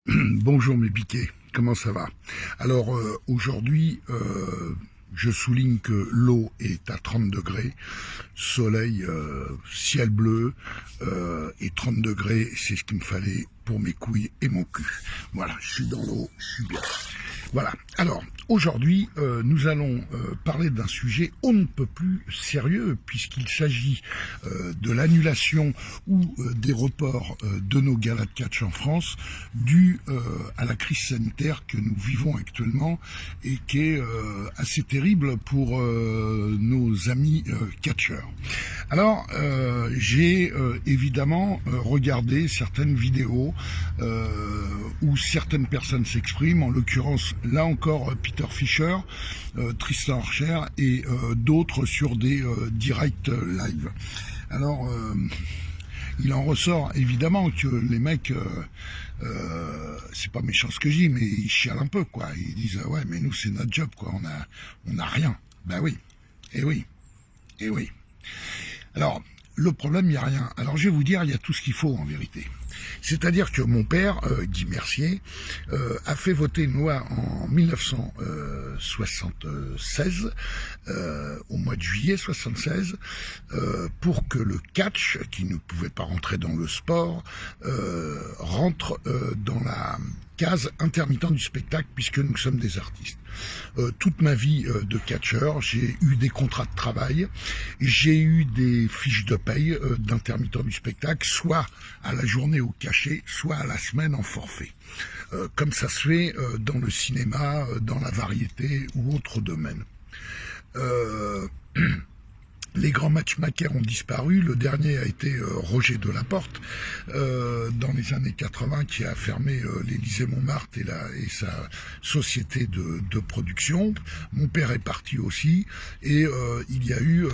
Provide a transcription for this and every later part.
Bonjour mes piquets, comment ça va? Alors aujourd'hui, je souligne que l'eau est à 30 degrés, soleil, ciel bleu et 30 degrés, c'est ce qu'il me fallait pour mes couilles et mon cul. Voilà, je suis dans l'eau, je suis bien. Voilà, alors aujourd'hui nous allons parler d'un sujet on ne peut plus sérieux puisqu'il s'agit de l'annulation ou des reports de nos galas de catch en France dû à la crise sanitaire que nous vivons actuellement et qui est assez terrible pour nos amis catcheurs. Alors j'ai évidemment regardé certaines vidéos où certaines personnes s'expriment, en l'occurrence là encore Peter Fischer, Tristan Archer et d'autres sur des directs live. Alors il en ressort évidemment que les mecs, c'est pas méchant ce que je dis, mais ils chialent un peu quoi. Ils disent ouais mais nous c'est notre job quoi, on a rien. Ben oui, et oui, et oui. Alors le problème, il n'y a rien. Alors je vais vous dire, il y a tout ce qu'il faut en vérité. C'est-à-dire que mon père, Guy Mercier, a fait voter une loi en 1976, au mois de juillet 76, pour que le catch, qui ne pouvait pas rentrer dans le sport, rentre dans la case intermittent du spectacle puisque nous sommes des artistes. Toute ma vie de catcheur, j'ai eu des contrats de travail, j'ai eu des fiches de paye d'intermittent du spectacle, soit à la journée au cachet, soit à la semaine en forfait. Comme ça se fait dans le cinéma, dans la variété ou autre domaine. Les grands matchmakers ont disparu. Le dernier a été Roger Delaporte dans les années 80 qui a fermé l'Élysée Montmartre et sa société de production. Mon père est parti aussi et il y a eu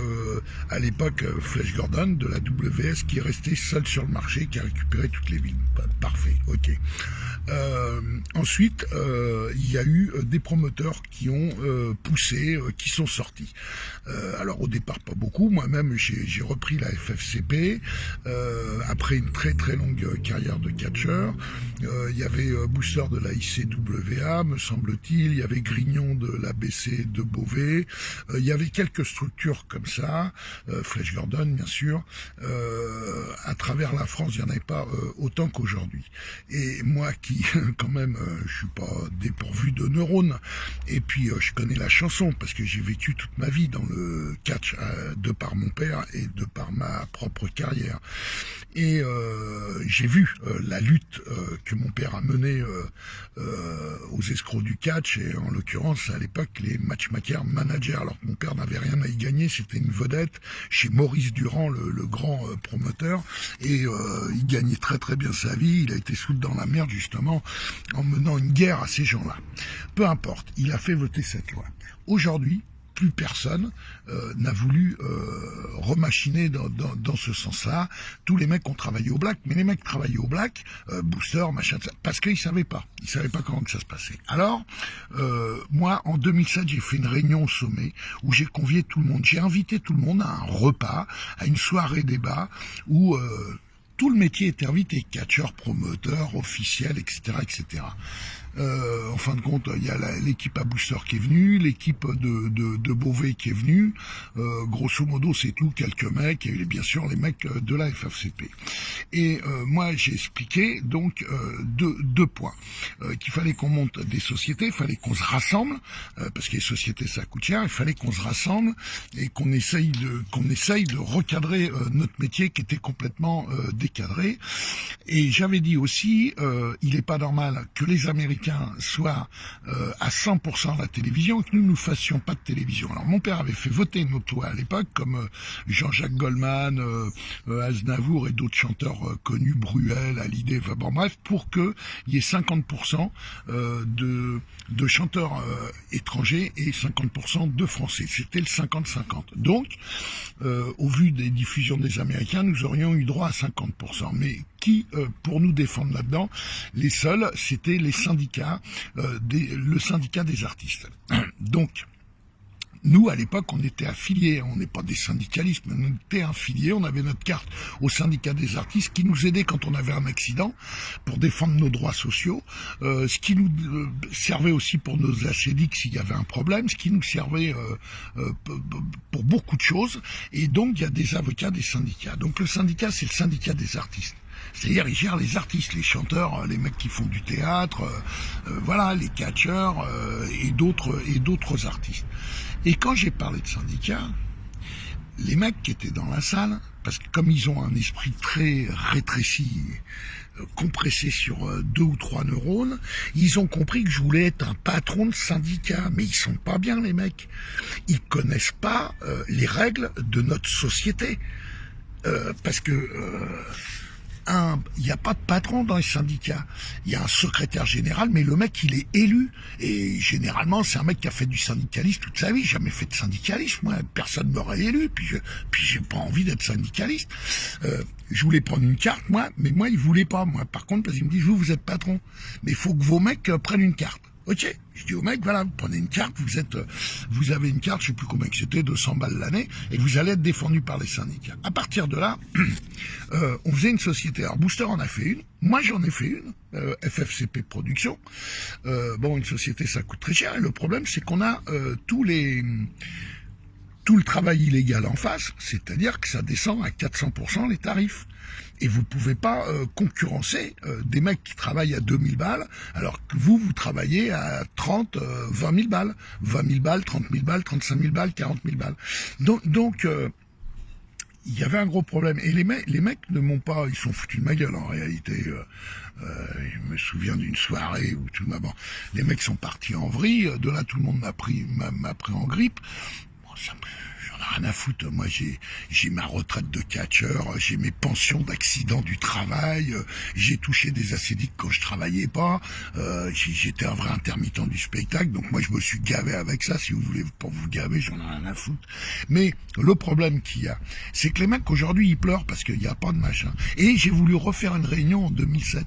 à l'époque Flash Gordon de la WS qui est resté seul sur le marché, qui a récupéré toutes les villes. Parfait, ok. Ensuite, il y a eu des promoteurs qui ont poussé, qui sont sortis. Alors au départ pas beaucoup. Moi-même, j'ai repris la FFCP après une très très longue carrière de catcheur. Il y avait Booster de la ICWA, me semble-t-il. Il y avait Grignon de l'ABC de Beauvais. Il y avait quelques structures comme ça, Flash Gordon, bien sûr. À travers la France, il n'y en avait pas autant qu'aujourd'hui. Et moi qui, quand même, je suis pas dépourvu de neurones. Et puis, je connais la chanson parce que j'ai vécu toute ma vie dans le catch de par mon père et de par ma propre carrière. Et j'ai vu la lutte que mon père a menée aux escrocs du catch, et en l'occurrence à l'époque les matchmakers managers, alors que mon père n'avait rien à y gagner, c'était une vedette chez Maurice Durand, le grand promoteur, et il gagnait très très bien sa vie. Il a été soudé dans la merde justement en menant une guerre à ces gens-là. Peu importe, il a fait voter cette loi. Aujourd'hui, plus personne n'a voulu remachiner dans ce sens-là. Tous les mecs ont travaillé au black, mais les mecs travaillaient au black, booster, machin, parce qu'ils savaient pas. Ils savaient pas comment que ça se passait. Alors, moi, en 2007, j'ai fait une réunion au sommet où j'ai convié tout le monde. J'ai invité tout le monde à un repas, à une soirée débat où tout le métier est invité, catcheur, promoteur, officiel, etc., etc. En fin de compte, il y a l'équipe à Booster qui est venue, l'équipe de Beauvais qui est venue. Grosso modo, c'est tout, quelques mecs, et bien sûr les mecs de la FFCP. Et moi, j'ai expliqué donc deux points. Qu'il fallait qu'on monte des sociétés, il fallait qu'on se rassemble, parce que les sociétés ça coûte cher, il fallait qu'on se rassemble et qu'on essaye de recadrer notre métier qui était complètement décadré. Et j'avais dit aussi, il n'est pas normal que les Américains soient à 100% à la télévision et que nous ne fassions pas de télévision. Alors mon père avait fait voter une autre loi à l'époque, comme Jean-Jacques Goldman, Aznavour et d'autres chanteurs connus, Bruel, Hallyday, enfin bon bref, pour qu'il y ait 50% de chanteurs étrangers et 50% de français. C'était le 50-50. Donc, au vu des diffusions des Américains, nous aurions eu droit à 50%. Mais qui, pour nous défendre là-dedans, les seuls, c'était les syndicats, le syndicat des artistes. Donc, Nous, à l'époque, on était affiliés, on n'est pas des syndicalistes, mais on était affiliés, on avait notre carte au syndicat des artistes qui nous aidait quand on avait un accident pour défendre nos droits sociaux, ce qui nous servait aussi pour nos acédiques s'il y avait un problème, ce qui nous servait pour beaucoup de choses, et donc il y a des avocats des syndicats. Donc le syndicat, c'est le syndicat des artistes. C'est-à-dire, ils gèrent les artistes, les chanteurs, les mecs qui font du théâtre, voilà, les catcheurs et d'autres artistes. Et quand j'ai parlé de syndicats, les mecs qui étaient dans la salle, parce que comme ils ont un esprit très rétréci, compressé sur 2 ou 3 neurones, ils ont compris que je voulais être un patron de syndicat. Mais ils sont pas bien, les mecs. Ils connaissent pas les règles de notre société. Parce que il n'y a pas de patron dans les syndicats. Il y a un secrétaire général, mais le mec, il est élu. Et généralement, c'est un mec qui a fait du syndicalisme toute sa vie. Jamais fait de syndicalisme, moi. Personne ne m'aurait élu. Puis j'ai pas envie d'être syndicaliste. Je voulais prendre une carte, moi, mais moi, il voulait pas, moi. Par contre, parce qu'il me dit, vous êtes patron. Mais il faut que vos mecs prennent une carte. Ok, je dis au mec, voilà, vous prenez une carte, vous avez une carte, je sais plus combien que c'était, 200 balles l'année, et vous allez être défendu par les syndicats. À partir de là, on faisait une société. Alors Booster en a fait une, moi j'en ai fait une, FFCP Production. Bon, une société, ça coûte très cher, et le problème, c'est qu'on a tout le travail illégal en face, c'est-à-dire que ça descend à 400% les tarifs. Et vous pouvez pas concurrencer des mecs qui travaillent à 2000 balles, alors que vous travaillez à 30, 20 000 balles. 20 000 balles, 30 000 balles, 35 000 balles, 40 000 balles. Donc il y avait un gros problème. Et les mecs ne m'ont pas... Ils sont foutus de ma gueule, en réalité. Je me souviens d'une soirée où tout bon, les mecs sont partis en vrille. De là, tout le monde m'a pris en grippe. Bon, ça j'en ai rien à foutre. Moi, j'ai ma retraite de catcheur, j'ai mes pensions d'accident du travail, j'ai touché des acédiques quand je travaillais pas, j'étais un vrai intermittent du spectacle, donc moi, je me suis gavé avec ça. Si vous voulez pas vous gaver, j'en ai rien à foutre. Mais le problème qu'il y a, c'est que les mecs, aujourd'hui, ils pleurent parce qu'il n'y a pas de machin. Et j'ai voulu refaire une réunion en 2017.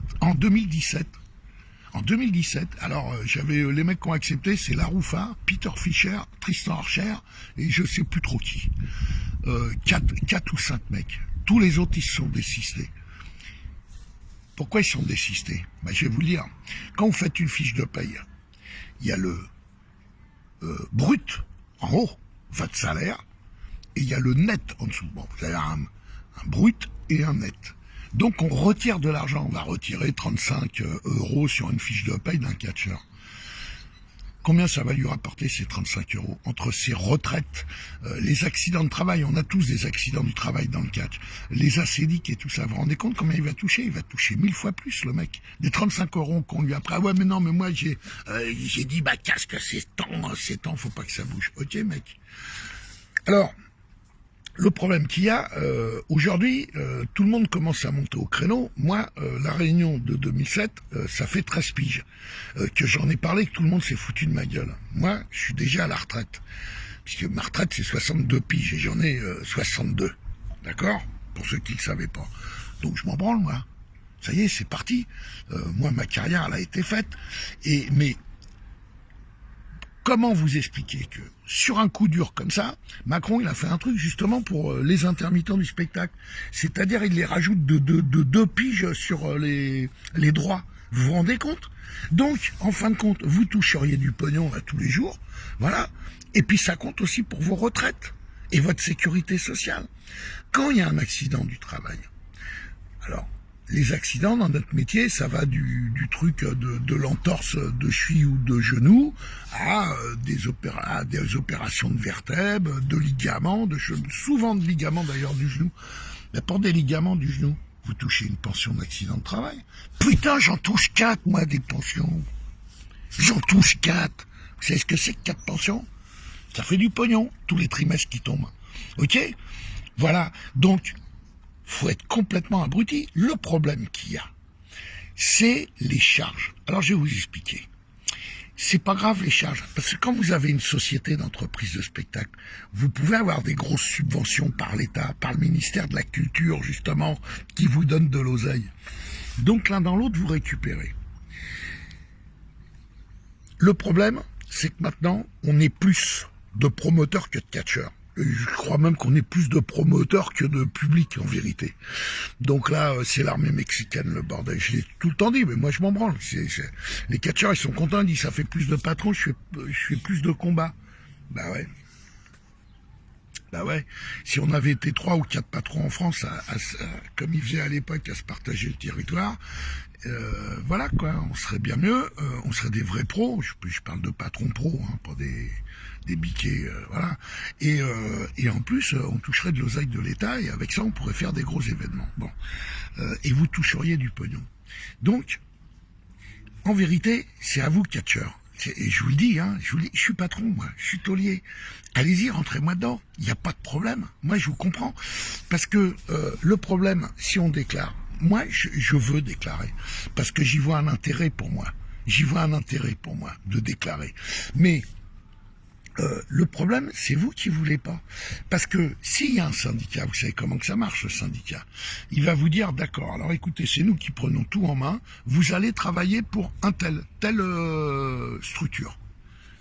En 2017, alors j'avais les mecs qui ont accepté, c'est Laroufa, Peter Fischer, Tristan Archer et je sais plus trop qui. 4 ou 5 mecs. Tous les autres, ils se sont désistés. Pourquoi ils sont désistés? Ben, je vais vous le dire. Quand vous faites une fiche de paye, il y a le brut en haut, votre salaire, et il y a le net en dessous. Bon, vous avez un brut et un net. Donc on retire de l'argent, on va retirer 35 € sur une fiche de paye d'un catcheur. Combien ça va lui rapporter ces 35 € entre ses retraites, les accidents de travail, on a tous des accidents du travail dans le catch, les acédiques et tout ça, vous vous rendez compte combien il va toucher? Il va toucher 1000 fois plus le mec. Des 35 € qu'on lui a pris, ah ouais mais non mais moi j'ai dit bah casque c'est temps, faut pas que ça bouge. Ok mec. Alors, le problème qu'il y a, aujourd'hui, tout le monde commence à monter au créneau. Moi, la réunion de 2007, ça fait 13 piges que j'en ai parlé, que tout le monde s'est foutu de ma gueule. Moi, je suis déjà à la retraite, puisque ma retraite, c'est 62 piges, et j'en ai 62. D'accord? Pour ceux qui ne le savaient pas. Donc, je m'en branle, moi. Ça y est, c'est parti. Moi, ma carrière, elle a été faite. Mais comment vous expliquer que, sur un coup dur comme ça, Macron, il a fait un truc justement pour les intermittents du spectacle. C'est-à-dire, il les rajoute de 2 piges sur les droits. Vous vous rendez compte? Donc, en fin de compte, vous toucheriez du pognon là, tous les jours. Voilà. Et puis, ça compte aussi pour vos retraites et votre sécurité sociale. Quand il y a un accident du travail, alors, les accidents dans notre métier, ça va du truc de l'entorse de cheville ou de genou à des opérations de vertèbres, de ligaments, souvent de ligaments d'ailleurs du genou. Mais pour des ligaments du genou, vous touchez une pension d'accident de travail. Putain, j'en touche 4, moi, des pensions. J'en touche 4. Vous savez ce que c'est que 4 pensions? Ça fait du pognon, tous les trimestres qui tombent. Ok? Voilà. Donc, faut être complètement abruti. Le problème qu'il y a, c'est les charges. Alors, je vais vous expliquer. C'est pas grave les charges, parce que quand vous avez une société d'entreprise de spectacle, vous pouvez avoir des grosses subventions par l'État, par le ministère de la Culture, justement, qui vous donne de l'oseille. Donc, l'un dans l'autre, vous récupérez. Le problème, c'est que maintenant, on est plus de promoteurs que de catcheurs. Je crois même qu'on est plus de promoteurs que de public, en vérité. Donc là, c'est l'armée mexicaine, le bordel. Je l'ai tout le temps dit, mais moi, je m'en branle. Les catcheurs, ils sont contents, ils disent, ça fait plus de patrons, je fais plus de combats. Bah ouais. Bah ouais. Si on avait été 3 ou 4 patrons en France, comme ils faisaient à l'époque, à se partager le territoire, voilà quoi, on serait bien mieux, on serait des vrais pros, je parle de patrons pros, hein, pas des biquets, voilà. Et en plus, on toucherait de l'oseille de l'État, et avec ça, on pourrait faire des gros événements. Bon. Et vous toucheriez du pognon. Donc, en vérité, c'est à vous, catcheurs. Et je vous le dis, hein, je suis patron, moi, je suis taulier. Allez-y, rentrez-moi dedans, il n'y a pas de problème. Moi, je vous comprends. Parce que le problème, si on déclare, moi, je veux déclarer. Parce que j'y vois un intérêt pour moi. J'y vois un intérêt pour moi de déclarer. Mais le problème, c'est vous qui voulez pas. Parce que s'il y a un syndicat, vous savez comment que ça marche, le syndicat, il va vous dire, d'accord, alors écoutez, c'est nous qui prenons tout en main, vous allez travailler pour telle structure.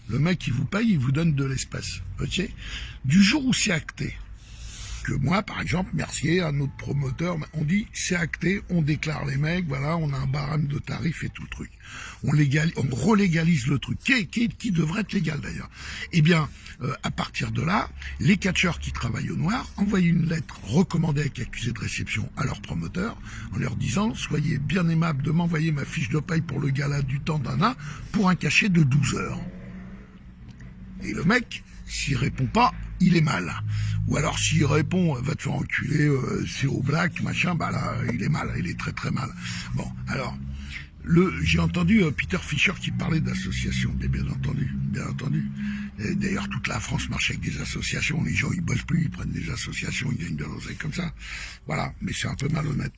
Le mec, il vous paye, il vous donne de l'espèce. Ok ? Du jour où c'est acté, que moi, par exemple, Mercier, un autre promoteur, on dit, c'est acté, on déclare les mecs, voilà, on a un barème de tarifs et tout le truc. On relégalise le truc, qui devrait être légal d'ailleurs. Eh bien, à partir de là, les catcheurs qui travaillent au noir envoient une lettre recommandée avec accusé de réception à leur promoteur, en leur disant, soyez bien aimable de m'envoyer ma fiche de paye pour le gala du temps d'Anna pour un cachet de 12 heures. Et le mec, s'il répond pas, il est mal. Ou alors s'il répond, va te faire enculer, c'est au black, machin, bah là, il est mal, il est très très mal. Bon, alors, j'ai entendu Peter Fischer qui parlait d'associations, bien entendu, bien entendu. D'ailleurs, toute la France marche avec des associations, les gens ils bossent plus, ils prennent des associations, ils gagnent de l'oseille comme ça. Voilà, mais c'est un peu malhonnête.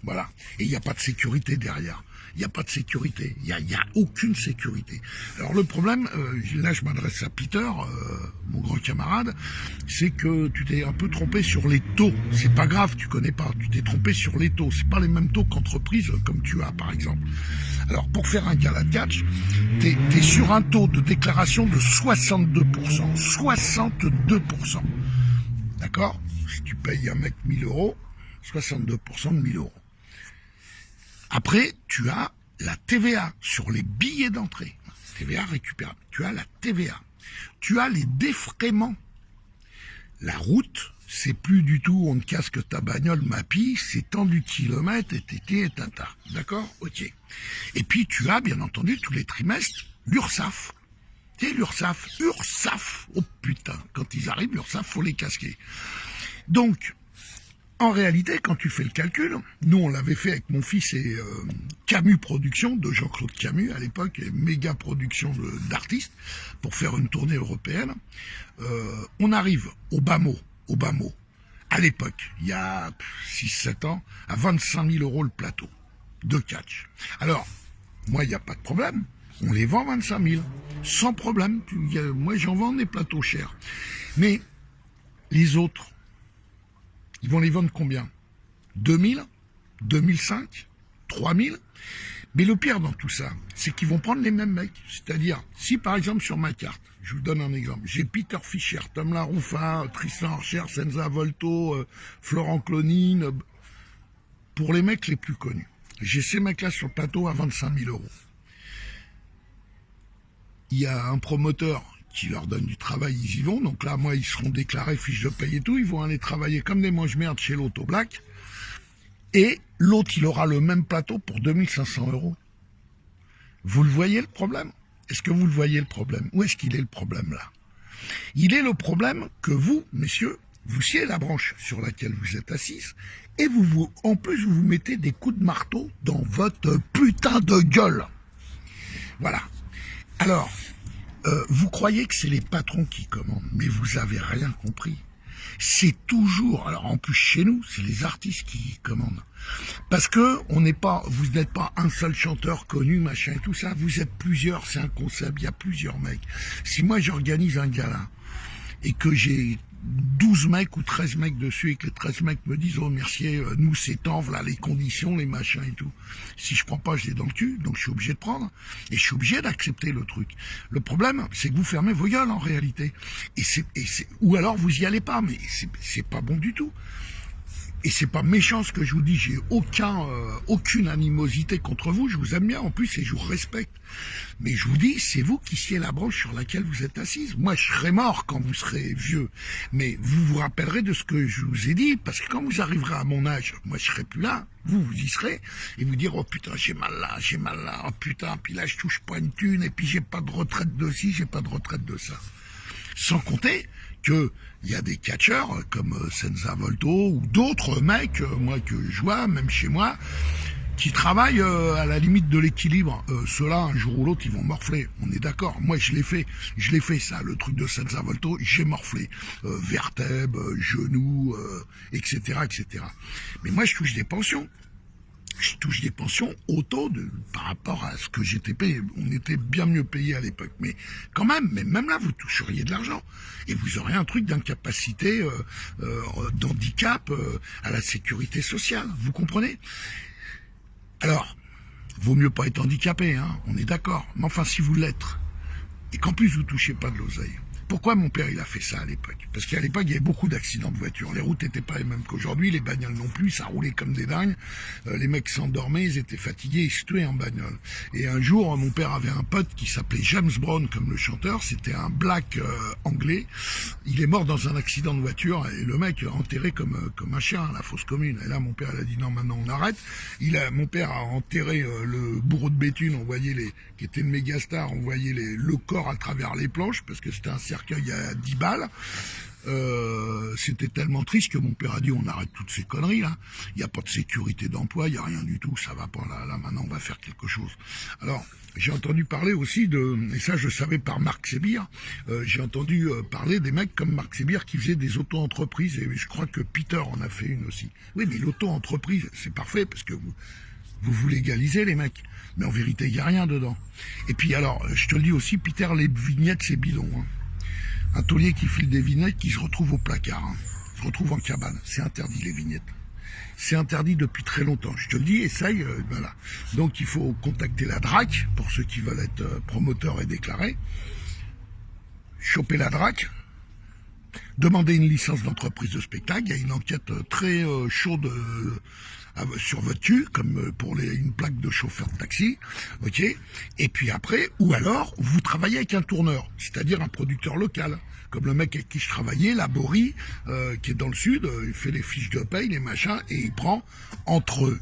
Voilà. Et il n'y a pas de sécurité derrière. Il n'y a pas de sécurité. Il y a aucune sécurité. Alors le problème, là je m'adresse à Peter, mon grand camarade, c'est que tu t'es un peu trompé sur les taux. C'est pas grave, tu connais pas. Tu t'es trompé sur les taux. C'est pas les mêmes taux qu'entreprise comme tu as par exemple. Alors pour faire un gala de catch, t'es sur un taux de déclaration de 62%. 62%. D'accord ? Si tu payes un mec 1000 euros, 62% de 1000 euros. Après, tu as la TVA sur les billets d'entrée. TVA récupérable. Tu as la TVA. Tu as les défraiements. La route, c'est plus du tout on ne casse que ta bagnole, ma pille, c'est tant du kilomètre, et tata. D'accord ? Ok. Et puis, tu as, bien entendu, tous les trimestres, l'URSSAF. Tu sais, l'URSSAF. Oh putain, quand ils arrivent, l'URSSAF, faut les casquer. Donc, en réalité, quand tu fais le calcul, nous on l'avait fait avec mon fils et Camus Productions, de Jean-Claude Camus à l'époque, et méga production d'artistes, pour faire une tournée européenne, on arrive au bas mot, à l'époque, il y a 6-7 ans, à 25 000 euros le plateau de catch. Alors, moi il n'y a pas de problème, on les vend 25 000, sans problème, moi j'en vends des plateaux chers. Mais les autres, ils vont les vendre combien ? 2000 2005 3000 ? Mais le pire dans tout ça, c'est qu'ils vont prendre les mêmes mecs. C'est-à-dire, si par exemple sur ma carte, je vous donne un exemple, j'ai Peter Fischer, Tom Laroufa, Tristan Archer, Senza Volto, Florent Clonine, pour les mecs les plus connus. J'ai ces mecs-là sur le plateau à 25 000 euros. Il y a un promoteur qui leur donne du travail, ils y vont. Donc là, moi, ils seront déclarés, fiches de paye et tout. Ils vont aller travailler comme des mange-merdes chez l'auto black. Et l'autre, il aura le même plateau pour 2500 euros. Vous le voyez le problème ? Est-ce que vous le voyez le problème ? Où est-ce qu'il est le problème là ? Il est le problème que vous, messieurs, vous sciez la branche sur laquelle vous êtes assises et en plus, vous mettez des coups de marteau dans votre putain de gueule. Voilà. Alors, vous croyez que c'est les patrons qui commandent, mais vous avez rien compris. C'est toujours, alors en plus chez nous, c'est les artistes qui commandent. Parce que vous n'êtes pas un seul chanteur connu, machin et tout ça, vous êtes plusieurs, c'est un concept, il y a plusieurs mecs. Si moi j'organise un gala et que j'ai 12 mecs ou 13 mecs dessus et que les 13 mecs me disent « Oh Mercier, nous c'est temps, voilà les conditions, les machins et tout ». Si je prends pas, je l'ai dans le cul, donc je suis obligé de prendre. Et je suis obligé d'accepter le truc. Le problème, c'est que vous fermez vos gueules en réalité. Ou alors vous y allez pas, mais c'est pas bon du tout. Et c'est pas méchant ce que je vous dis, j'ai aucune animosité contre vous, je vous aime bien en plus et je vous respecte. Mais je vous dis, c'est vous qui sciez la branche sur laquelle vous êtes assise. Moi, je serai mort quand vous serez vieux, mais vous vous rappellerez de ce que je vous ai dit, parce que quand vous arriverez à mon âge, moi je serai plus là, vous y serez, et vous direz, oh putain, j'ai mal là, oh putain, puis là je touche pas une thune, et puis j'ai pas de retraite de ci, j'ai pas de retraite de ça. Sans compter que il y a des catcheurs comme Senza Volto ou d'autres mecs, moi que je vois, même chez moi, qui travaillent à la limite de l'équilibre. Ceux-là, un jour ou l'autre, ils vont morfler. On est d'accord. Moi, je l'ai fait ça, le truc de Senza Volto, j'ai morflé. Vertèbres, genoux, etc., etc. Mais moi, je touche des pensions. Je touche des pensions auto par rapport à ce que j'étais payé. On était bien mieux payé à l'époque. Mais quand même, même là, vous toucheriez de l'argent. Et vous aurez un truc d'incapacité, d'handicap à la sécurité sociale. Vous comprenez? Alors, vaut mieux pas être handicapé, hein, on est d'accord. Mais enfin, si vous l'êtes, et qu'en plus vous touchez pas de l'oseille. Pourquoi mon père il a fait ça à l'époque? Parce qu'à l'époque il y avait beaucoup d'accidents de voiture. Les routes n'étaient pas les mêmes qu'aujourd'hui, les bagnoles non plus, ça roulait comme des dingues. Les mecs s'endormaient, ils étaient fatigués, ils se tuaient en bagnole. Et un jour, mon père avait un pote qui s'appelait James Brown comme le chanteur, c'était un black anglais. Il est mort dans un accident de voiture et le mec enterré comme un chien à la fosse commune. Et là mon père il a dit non, maintenant on arrête. Mon père a enterré le bourreau de Béthune, on voyait qui était une méga star, on voyait le corps à travers les planches parce que c'était un cercueil à 10 balles. C'était tellement triste que mon père a dit on arrête toutes ces conneries là, il n'y a pas de sécurité d'emploi, il n'y a rien du tout, ça va pas là maintenant on va faire quelque chose. Alors j'ai entendu parler aussi et ça je savais par Marc Sébir, j'ai entendu parler des mecs comme Marc Sébir qui faisaient des auto-entreprises et je crois que Peter en a fait une aussi. Oui mais l'auto-entreprise c'est parfait parce que vous légalisez les mecs, mais en vérité il n'y a rien dedans. Et puis alors je te le dis aussi Peter, les vignettes c'est bidon hein. Un taulier qui file des vignettes qui se retrouve au placard, hein. Se retrouve en cabane. C'est interdit les vignettes. C'est interdit depuis très longtemps. Je te le dis, essaye, voilà. Donc il faut contacter la DRAC pour ceux qui veulent être promoteurs et déclarés. Choper la DRAC. Demander une licence d'entreprise de spectacle. Il y a une enquête très chaude sur votre cul, comme pour une plaque de chauffeur de taxi, ok. Et puis après, ou alors, vous travaillez avec un tourneur, c'est-à-dire un producteur local, comme le mec avec qui je travaillais, la Bory, qui est dans le sud, il fait les fiches de paye, les machins, et il prend entre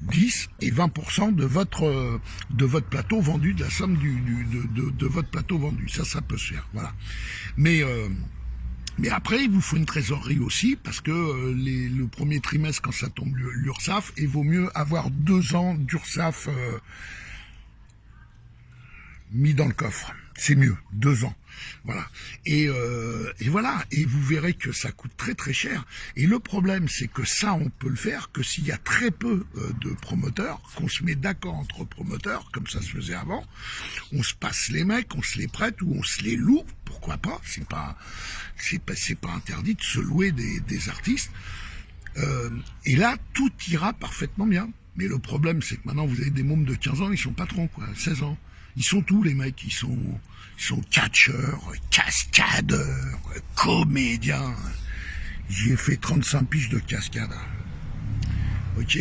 10 et 20% de votre plateau vendu, de la somme de votre plateau vendu. Ça peut se faire, voilà. Mais après, il vous faut une trésorerie aussi, parce que le premier trimestre, quand ça tombe l'URSSAF, il vaut mieux avoir 2 ans d'URSSAF mis dans le coffre. C'est mieux, 2 ans. Voilà. Et voilà. Et vous verrez que ça coûte très très cher. Et le problème, c'est que ça, on peut le faire que s'il y a très peu de promoteurs, qu'on se met d'accord entre promoteurs, comme ça se faisait avant. On se passe les mecs, on se les prête ou on se les loue. Pourquoi pas? C'est pas interdit de se louer des artistes. Et là, tout ira parfaitement bien. Mais le problème, c'est que maintenant, vous avez des mômes de 15 ans, ils sont patrons, quoi, 16 ans. Ils sont tous les mecs, ils sont catcheurs, cascadeurs, comédiens. J'ai fait 35 piges de cascade. Ok?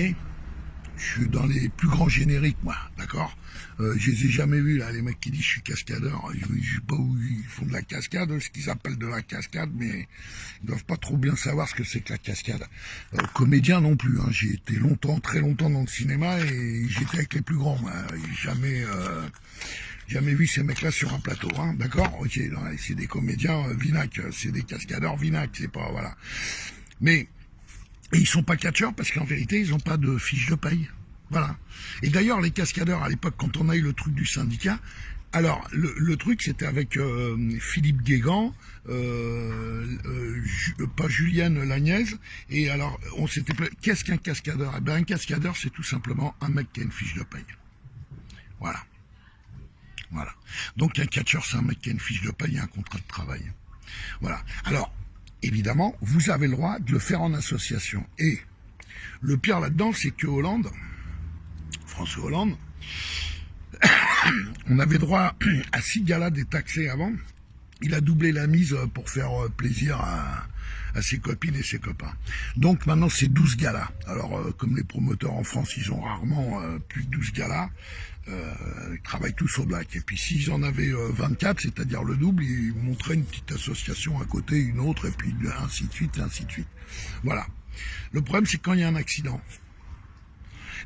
Je suis dans les plus grands génériques, moi, d'accord? Je les ai jamais vus, là, les mecs qui disent je suis cascadeur. Je sais pas où ils font de la cascade, ce qu'ils appellent de la cascade, mais ils doivent pas trop bien savoir ce que c'est que la cascade. Comédien non plus, hein. J'ai été très longtemps dans le cinéma et j'étais avec les plus grands, moi. Jamais vu ces mecs-là sur un plateau, hein, d'accord? Ok, c'est des comédiens vinac, c'est des cascadeurs vinac, c'est pas, voilà. Mais, et ils sont pas catcheurs parce qu'en vérité, ils ont pas de fiche de paye. Voilà. Et d'ailleurs, les cascadeurs, à l'époque, quand on a eu le truc du syndicat, alors, le truc, c'était avec Philippe Guégan, pas Julienne Lagnaise, et alors, on s'était plaint, qu'est-ce qu'un cascadeur? Eh ben, un cascadeur, c'est tout simplement un mec qui a une fiche de paye. Voilà. Voilà. Donc, un catcheur, c'est un mec qui a une fiche de paye et un contrat de travail. Voilà. Alors, évidemment, vous avez le droit de le faire en association. Et le pire là-dedans, c'est que Hollande, François Hollande, on avait droit à 6 galas détaxés avant. Il a doublé la mise pour faire plaisir à ses copines et ses copains. Donc maintenant c'est 12 galas. Alors comme les promoteurs en France, ils ont rarement plus de 12 galas, ils travaillent tous au black. Et puis s'ils en avaient 24, c'est-à-dire le double, ils montraient une petite association à côté, une autre, et puis ainsi de suite, et ainsi de suite. Voilà. Le problème, c'est quand il y a un accident.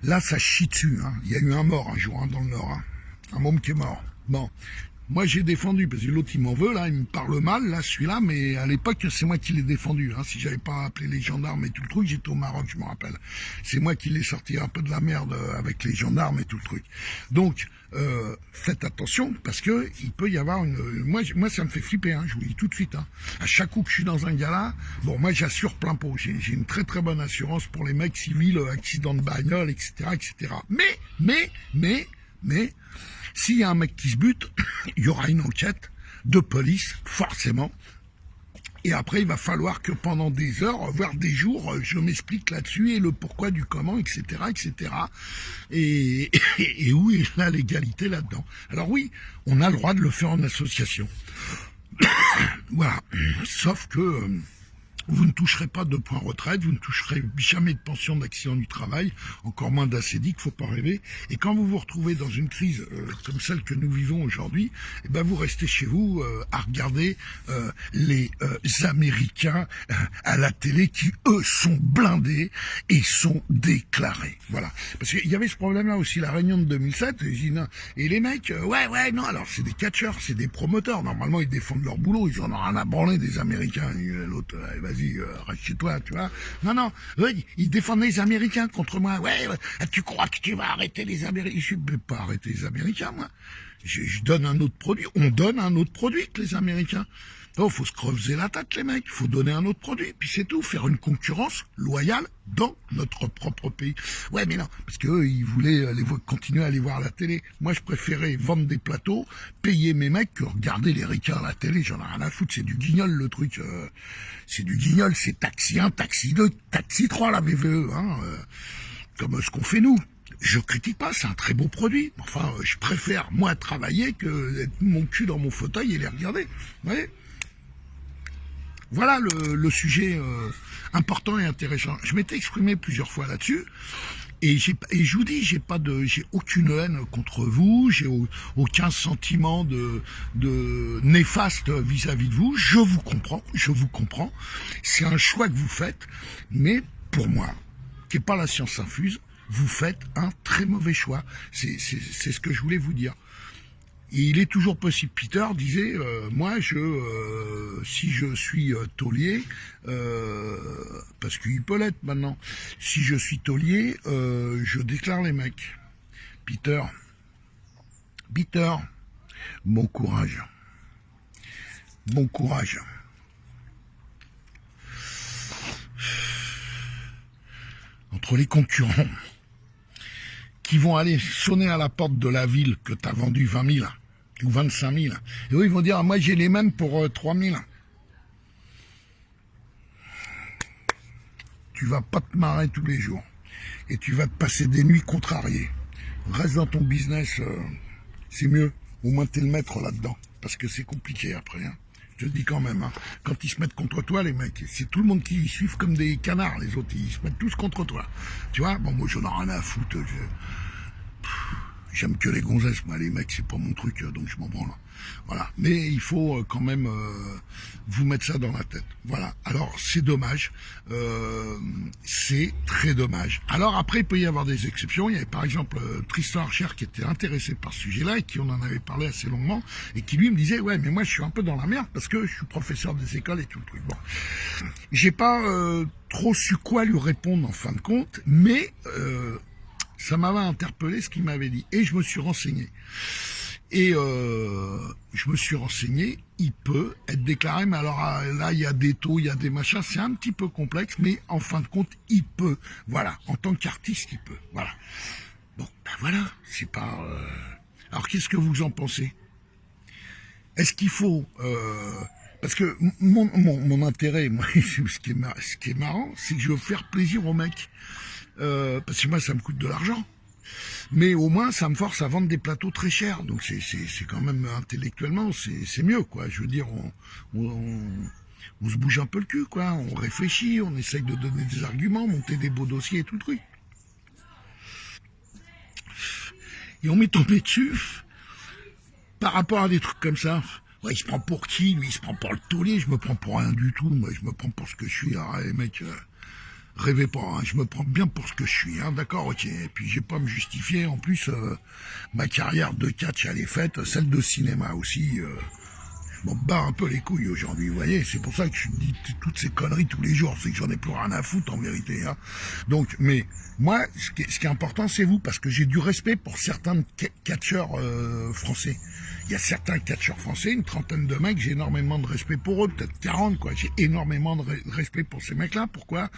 Là, ça chie dessus. Hein. Il y a eu un mort un jour dans le Nord. Hein. Un môme qui est mort. Bon. Moi, j'ai défendu, parce que l'autre, il m'en veut, là, il me parle mal, là, celui-là, mais à l'époque, c'est moi qui l'ai défendu. Hein. Si j'avais pas appelé les gendarmes et tout le truc, j'étais au Maroc, je me rappelle. C'est moi qui l'ai sorti un peu de la merde avec les gendarmes et tout le truc. Donc, faites attention, parce que il peut y avoir une... Moi, ça me fait flipper, hein, je vous le dis tout de suite. Hein. À chaque coup que je suis dans un gala, bon, moi, j'assure plein pot. J'ai une très très bonne assurance pour les mecs civils, accident de bagnole, etc., etc. Mais... S'il y a un mec qui se bute, il y aura une enquête de police, forcément. Et après, il va falloir que pendant des heures, voire des jours, je m'explique là-dessus et le pourquoi du comment, etc., etc. Et où est la légalité là-dedans? Alors oui, on a le droit de le faire en association. Voilà. Sauf que... vous ne toucherez pas de points retraite, vous ne toucherez jamais de pension d'accident du travail, encore moins d'ACDIC, faut pas rêver. Et quand vous vous retrouvez dans une crise comme celle que nous vivons aujourd'hui, eh ben vous restez chez vous à regarder les Américains à la télé qui, eux, sont blindés et sont déclarés. Voilà. Parce qu'il y avait ce problème-là aussi, la réunion de 2007, et les mecs, ouais, non, alors c'est des catcheurs, c'est des promoteurs, normalement ils défendent leur boulot, ils en ont rien à branler des Américains, l'autre, vas-y, reste chez toi, tu vois. Non, eux, ils défendent les Américains contre moi. Ouais, tu crois que tu vas arrêter les Américains? Je ne vais pas arrêter les Américains, moi. Je donne un autre produit. On donne un autre produit que les Américains. Non, faut se creuser la tête, les mecs. Il faut donner un autre produit. Puis c'est tout. Faire une concurrence loyale dans notre propre pays. Ouais, mais non. Parce qu'eux, ils voulaient continuer à aller voir la télé. Moi, je préférais vendre des plateaux, payer mes mecs que regarder les ricains à la télé. J'en ai rien à foutre. C'est du guignol, le truc. C'est du guignol. C'est taxi 1, taxi 2, taxi 3, la VVE. Hein, comme ce qu'on fait nous. Je critique pas, c'est un très beau produit. Enfin, je préfère, moi, travailler que être mon cul dans mon fauteuil et les regarder. Vous voyez ? Voilà le sujet important et intéressant. Je m'étais exprimé plusieurs fois là-dessus. Et je vous dis, j'ai aucune haine contre vous, j'ai aucun sentiment de néfaste vis-à-vis de vous. Je vous comprends. C'est un choix que vous faites, mais pour moi, qui n'est pas la science infuse, vous faites un très mauvais choix. C'est ce que je voulais vous dire. Et il est toujours possible, Peter disait, moi, si je suis taulier, parce qu'il peut l'être maintenant, si je suis taulier, je déclare les mecs. Peter, bon courage. Bon courage. Entre les concurrents qui vont aller sonner à la porte de la ville que tu as vendu 20 000 ou 25 000. Et eux, ils vont dire, moi, j'ai les mêmes pour 3 000. Tu vas pas te marrer tous les jours. Et tu vas te passer des nuits contrariées. Reste dans ton business, c'est mieux. Au moins, t'es le maître là-dedans. Parce que c'est compliqué après. Hein. Je te dis quand même, hein. Quand ils se mettent contre toi, les mecs, c'est tout le monde qui suivent comme des canards, les autres, ils se mettent tous contre toi. Tu vois, bon, moi, j'en ai rien à foutre. J'aime que les gonzesses, moi, les mecs, c'est pas mon truc, donc je m'en branle. Voilà. Mais il faut quand même vous mettre ça dans la tête. Voilà. Alors, c'est dommage. C'est très dommage. Alors, après, il peut y avoir des exceptions. Il y avait, par exemple, Tristan Archer qui était intéressé par ce sujet-là et qui on en avait parlé assez longuement et qui, lui, me disait, ouais, mais moi, je suis un peu dans la merde parce que je suis professeur des écoles et tout le truc. Bon. J'ai pas trop su quoi lui répondre en fin de compte, mais ça m'avait interpellé ce qu'il m'avait dit. Et je me suis renseigné. Et je me suis renseigné, il peut être déclaré, mais alors là, il y a des taux, il y a des machins, c'est un petit peu complexe, mais en fin de compte, il peut. Voilà, en tant qu'artiste, il peut. Voilà. Bon, ben voilà, c'est pas... Alors, qu'est-ce que vous en pensez? Est-ce qu'il faut Parce que mon intérêt, moi, ce qui est marrant, c'est que je veux faire plaisir aux mecs. Parce que moi, ça me coûte de l'argent. Mais au moins, ça me force à vendre des plateaux très chers. Donc c'est quand même intellectuellement, c'est mieux, quoi. Je veux dire, on se bouge un peu le cul, quoi. On réfléchit, on essaye de donner des arguments, monter des beaux dossiers et tout le truc. Et on m'est tombé dessus par rapport à des trucs comme ça. Ouais, il se prend pour qui? Lui, il se prend pour le taulier. Je me prends pour rien du tout. Moi, je me prends pour ce que je suis. Ah, les mecs, rêvez pas. Hein. Je me prends bien pour ce que je suis. Hein. D'accord, ok. Et puis, j'ai pas à me justifier. En plus, ma carrière de catch, elle est faite. Celle de cinéma aussi. Je m'en bats un peu les couilles aujourd'hui, vous voyez. C'est pour ça que je dis toutes ces conneries tous les jours. C'est que j'en ai plus rien à foutre, en vérité. Hein. Donc, mais moi, ce qui est important, c'est vous. Parce que j'ai du respect pour certains catcheurs français. Il y a certains catcheurs français, une trentaine de mecs, j'ai énormément de respect pour eux, peut-être 40, quoi. J'ai énormément de respect pour ces mecs-là. Pourquoi?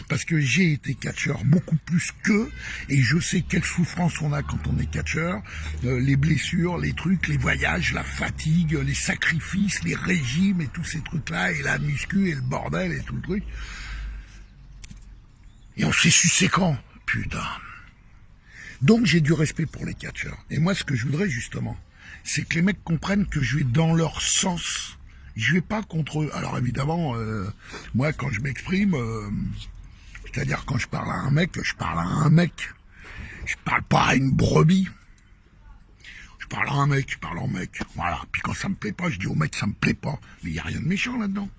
Parce que j'ai été catcheur beaucoup plus qu'eux, et je sais quelle souffrance on a quand on est catcheur, les blessures, les trucs, les voyages, la fatigue, les sacrifices, les régimes et tous ces trucs-là, et la muscu et le bordel et tout le truc. Et on s'est sucé quand? Putain. Donc j'ai du respect pour les catcheurs. Et moi, ce que je voudrais justement, c'est que les mecs comprennent que je vais dans leur sens. Je vais pas contre eux. Alors évidemment, moi quand je m'exprime, c'est-à-dire quand je parle à un mec, je parle à un mec. Je parle pas à une brebis. Je parle à un mec, je parle en mec. Voilà. Puis quand ça me plaît pas, je dis au mec ça me plaît pas. Mais il y a rien de méchant là-dedans.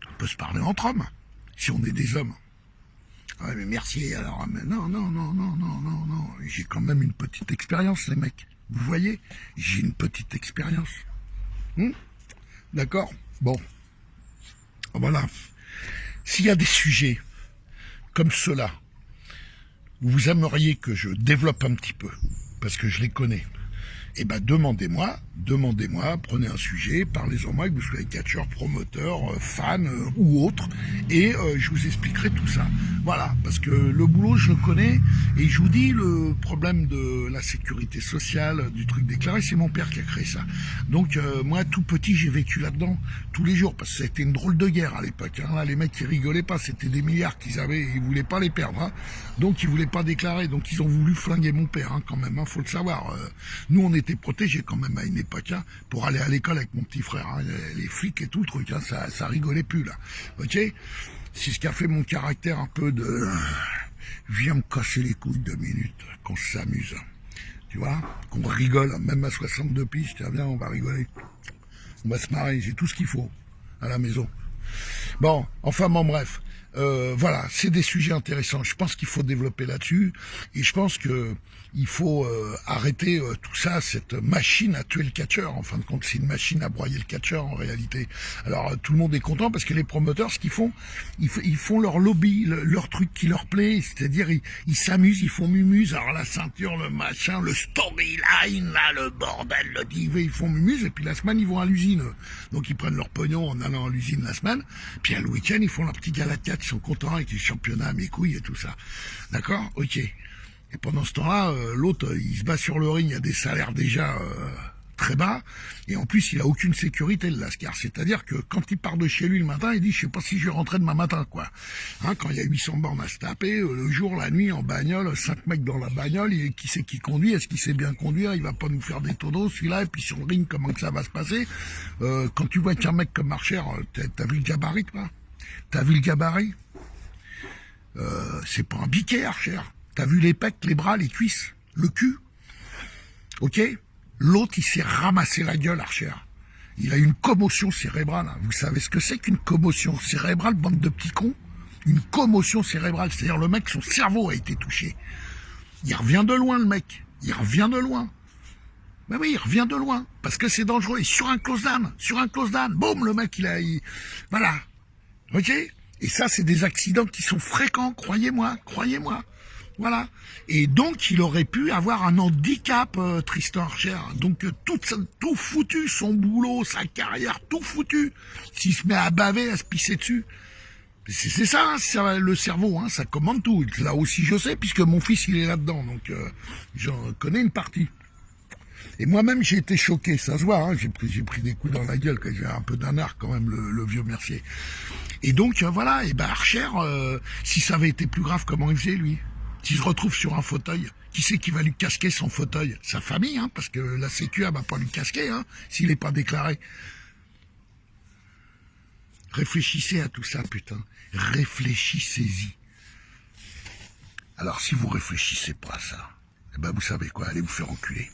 On peut se parler entre hommes, si on est des hommes. Ouais, mais merci, alors, mais non, j'ai quand même une petite expérience, les mecs. Vous voyez, j'ai une petite expérience. D'accord? Bon. Voilà. S'il y a des sujets comme ceux-là, où vous aimeriez que je développe un petit peu, parce que je les connais, eh ben demandez-moi, prenez un sujet, parlez-en moi, que vous soyez catcheur, promoteur, fan ou autre, et je vous expliquerai tout ça. Voilà, parce que le boulot, je le connais, et je vous dis, le problème de la sécurité sociale, du truc déclaré, c'est mon père qui a créé ça. Donc moi, tout petit, j'ai vécu là-dedans, tous les jours, parce que c'était une drôle de guerre à l'époque. Hein. Les mecs, ils rigolaient pas, c'était des milliards qu'ils avaient, ils voulaient pas les perdre. Hein. Donc ils voulaient pas déclarer, donc ils ont voulu flinguer mon père, hein, quand même, hein, faut le savoir. Nous, on était protégés quand même à une époque, hein, pour aller à l'école avec mon petit frère, hein, les flics et tout le truc, hein, ça rigolait plus là, ok. C'est ce qui a fait mon caractère un peu de... Viens me casser les couilles 2 minutes, qu'on s'amuse, tu vois, qu'on rigole, même à 62 piges, tiens, viens, on va rigoler, on va se marrer, j'ai tout ce qu'il faut à la maison. Bon, enfin bon, bref. Voilà, c'est des sujets intéressants. Je pense qu'il faut développer là-dessus, et je pense que il faut arrêter tout ça, cette machine à tuer le catcheur. En fin de compte, c'est une machine à broyer le catcheur en réalité. Alors tout le monde est content parce que les promoteurs, ce qu'ils font, ils font leur lobby, leur truc qui leur plaît, c'est-à-dire ils s'amusent, ils font mumuse. Alors la ceinture, le machin, le storyline, là, le bordel, le divé, ils font mumuse, et puis la semaine ils vont à l'usine. Donc ils prennent leur pognon en allant à l'usine la semaine, puis le week-end ils font leur petit gala de catch. Ils sont contents avec les championnats, mes couilles et tout ça. D'accord? Ok. Et pendant ce temps-là, l'autre, il se bat sur le ring, il y a des salaires déjà très bas, et en plus, il a aucune sécurité, le Lascar. C'est-à-dire que quand il part de chez lui le matin, il dit, je sais pas si je vais rentrer demain matin, quoi. Hein, quand il y a 800 bornes à se taper, le jour, la nuit, en bagnole, 5 mecs dans la bagnole, et qui c'est qui conduit? Est-ce qu'il sait bien conduire? Il va pas nous faire des tonneaux, celui-là, et puis sur le ring, comment que ça va se passer? Quand tu vois qu'un mec comme Archer, t'as vu le gabarit, quoi? T'as vu le gabarit? C'est pas un biquet, Archer. T'as vu les pecs, les bras, les cuisses, le cul? Ok? L'autre, il s'est ramassé la gueule, Archer. Il a une commotion cérébrale. Vous savez ce que c'est qu'une commotion cérébrale, bande de petits cons? Une commotion cérébrale, c'est-à-dire le mec, son cerveau a été touché. Il revient de loin, le mec. Il revient de loin. Ben oui, il revient de loin, parce que c'est dangereux. Et sur un close down, boum, le mec, voilà. Ok? Et ça, c'est des accidents qui sont fréquents, croyez-moi. Voilà. Et donc, il aurait pu avoir un handicap, Tristan Archer. Donc, tout foutu, son boulot, sa carrière, tout foutu. S'il se met à baver, à se pisser dessus. C'est ça, hein, le cerveau, hein, ça commande tout. Là aussi, je sais, puisque mon fils, il est là-dedans. Donc, j'en connais une partie. Et moi-même, j'ai été choqué, ça se voit, hein, j'ai pris des coups dans la gueule, que j'ai un peu d'un art quand même, le vieux Mercier. Et donc, voilà, et ben Archer, si ça avait été plus grave, comment il faisait, lui? S'il se retrouve sur un fauteuil, qui c'est qui va lui casquer son fauteuil? Sa famille, hein, parce que la Sécu, elle va pas lui casquer, hein, s'il n'est pas déclaré. Réfléchissez à tout ça, putain. Réfléchissez-y. Alors, si vous réfléchissez pas à ça, eh ben, vous savez quoi, allez vous faire enculer.